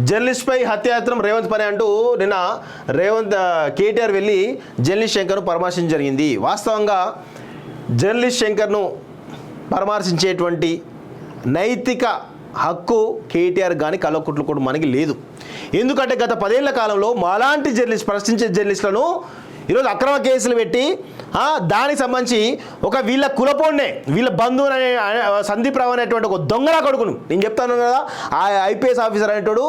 జర్నలిస్ట్పై హత్యాయత్నం రేవంత్ పని అంటూ నిన్న కేటీఆర్ వెళ్ళి జర్నలిస్ట్ శంకర్ను పరామర్శించడం జరిగింది. వాస్తవంగా జర్నలిస్ట్ శంకర్ను పరామర్శించేటువంటి నైతిక హక్కు కేటీఆర్ కానీ కల్వకుంట్ల కూడా మనకి లేదు. ఎందుకంటే గత 10 ఏళ్ల కాలంలో మాలాంటి ప్రశ్నించే జర్నలిస్టులను ఈరోజు అక్రమ కేసులు పెట్టి దానికి సంబంధించి ఒక వీళ్ళ కులపోన్నే వీళ్ళ బంధువు అనే సందీప్ రావు అనేటువంటి ఒక దొంగలా కొడుకును నేను చెప్తాను కదా, ఆ ఐపీఎస్ ఆఫీసర్ అనేటోడు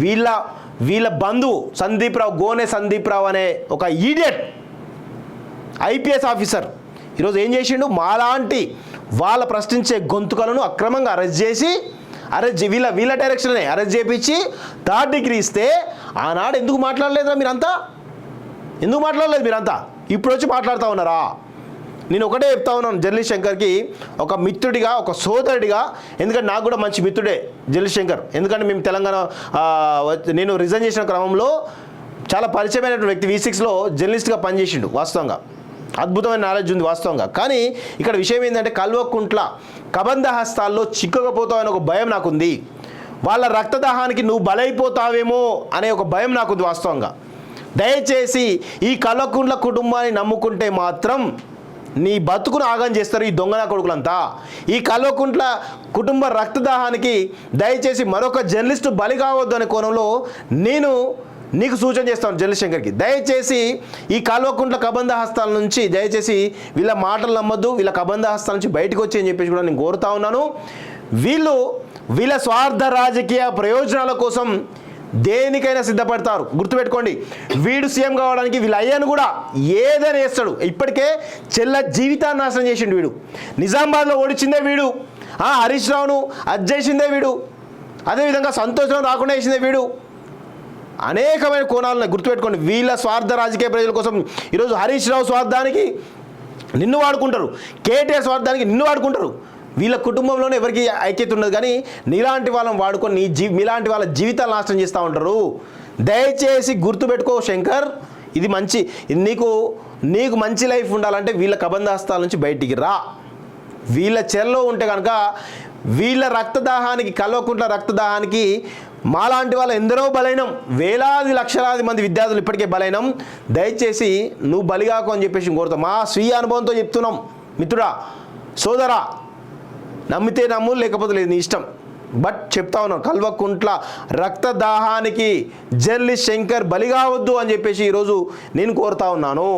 వీళ్ళ బంధువు గోనె సందీప్ రావు అనే ఒక ఈడియట్ ఐపీఎస్ ఆఫీసర్ ఈరోజు ఏం చేసిండు, మాలాంటి వాళ్ళ ప్రశ్నించే గొంతుకలను అక్రమంగా వీళ్ళ డైరెక్షన్నే అరెస్ట్ చేయించి 3rd డిగ్రీ ఇస్తే ఆనాడు ఎందుకు మాట్లాడలేదురా మీరంతా? ఎందుకు మాట్లాడలేదు మీరంతా? ఇప్పుడు వచ్చి మాట్లాడుతూ ఉన్నారా? నేను ఒకటే చెప్తా ఉన్నాను జర్నలిస్ట్ శంకర్కి ఒక మిత్రుడిగా, ఒక సోదరుడిగా, ఎందుకంటే నాకు కూడా మంచి మిత్రుడే జర్నలిస్ట్ శంకర్. ఎందుకంటే మేము తెలంగాణ నేను రిజైన్ చేసిన క్రమంలో చాలా పరిచయమైనటువంటి వ్యక్తి V6లో జర్నలిస్ట్గా పనిచేసిండు. వాస్తవంగా అద్భుతమైన నాలెడ్జ్ ఉంది వాస్తవంగా. కానీ ఇక్కడ విషయం ఏంటంటే కల్వకుంట్ల కబంధ హస్తాల్లో చిక్కకపోతావనే ఒక భయం నాకుంది. వాళ్ళ రక్తదాహానికి నువ్వు బలైపోతావేమో అనే ఒక భయం నాకుంది వాస్తవంగా. దయచేసి ఈ కల్వకుంట్ల కుటుంబాన్ని నమ్ముకుంటే మాత్రం నీ బతుకును ఆగం చేస్తారు ఈ దొంగన కొడుకులంతా. ఈ కల్వకుంట్ల కుటుంబ రక్తదాహానికి దయచేసి మరొక జర్నలిస్టు బలి కావద్దు అనే కోణంలో నేను నీకు సూచన చేస్తాను జర్నలిస్ట్ శంకర్కి. దయచేసి ఈ కల్వకుంట్ల కబంధ హస్తాల నుంచి దయచేసి వీళ్ళ మాటలు నమ్మొద్దు, వీళ్ళ కబంధ హస్తాల నుంచి బయటకు వచ్చి అని చెప్పేసి కూడా నేను కోరుతా ఉన్నాను. వీళ్ళ స్వార్థ రాజకీయ ప్రయోజనాల కోసం దేనికైనా సిద్ధపడతారు. గుర్తుపెట్టుకోండి, వీడు సీఎం కావడానికి వీళ్ళ అయ్యను కూడా ఏదైనా చేస్తాడు. ఇప్పటికే చెల్ల జీవితాన్ని నాశనం చేసిండు వీడు. నిజామాబాద్లో ఓడిచిందే వీడు, హరీష్ రావును అజ్జేసిందే వీడు, అదేవిధంగా సంతోషం రాకుండా వేసిందే వీడు. అనేకమైన కోణాలను గుర్తుపెట్టుకోండి. వీళ్ళ స్వార్థ రాజకీయ ప్రజల కోసం ఈరోజు హరీష్ రావు స్వార్థానికి నిన్ను వాడుకుంటారు, కేటీఆర్ స్వార్థానికి నిన్ను వాడుకుంటారు. వీళ్ళ కుటుంబంలోనే ఎవరికి ఐక్యత ఉండదు, కానీ నీలాంటి వాళ్ళని వాడుకొని మీలాంటి వాళ్ళ జీవితాలు నాశనం చేస్తూ ఉంటారు. దయచేసి గుర్తుపెట్టుకో శంకర్, ఇది నీకు మంచి లైఫ్ ఉండాలంటే వీళ్ళ కబంధాస్తాల నుంచి బయటికి రా. వీళ్ళ చెరలో ఉంటే కనుక వీళ్ళ రక్తదాహానికి, కల్వకుంట్ల రక్తదాహానికి మాలాంటి వాళ్ళ ఎందరో బలైనం, వేలాది లక్షలాది మంది విద్యార్థులు ఇప్పటికే బలైనం. దయచేసి నువ్వు బలిగాకు అని చెప్పేసి కోరుతాం. మా స్వీయ అనుభవంతో చెప్తున్నాం మిత్రుడా, సోదరా. నమ్మితే నమ్ము, లేకపోతే లేదు, నీ ఇష్టం. బట్ చెప్తా ఉన్నాను, కల్వకుంట్ల రక్తదాహానికి జర్నలిస్ట్ శంకర్ బలి కావద్దు అని చెప్పేసి ఈరోజు నేను కోరుతా ఉన్నాను.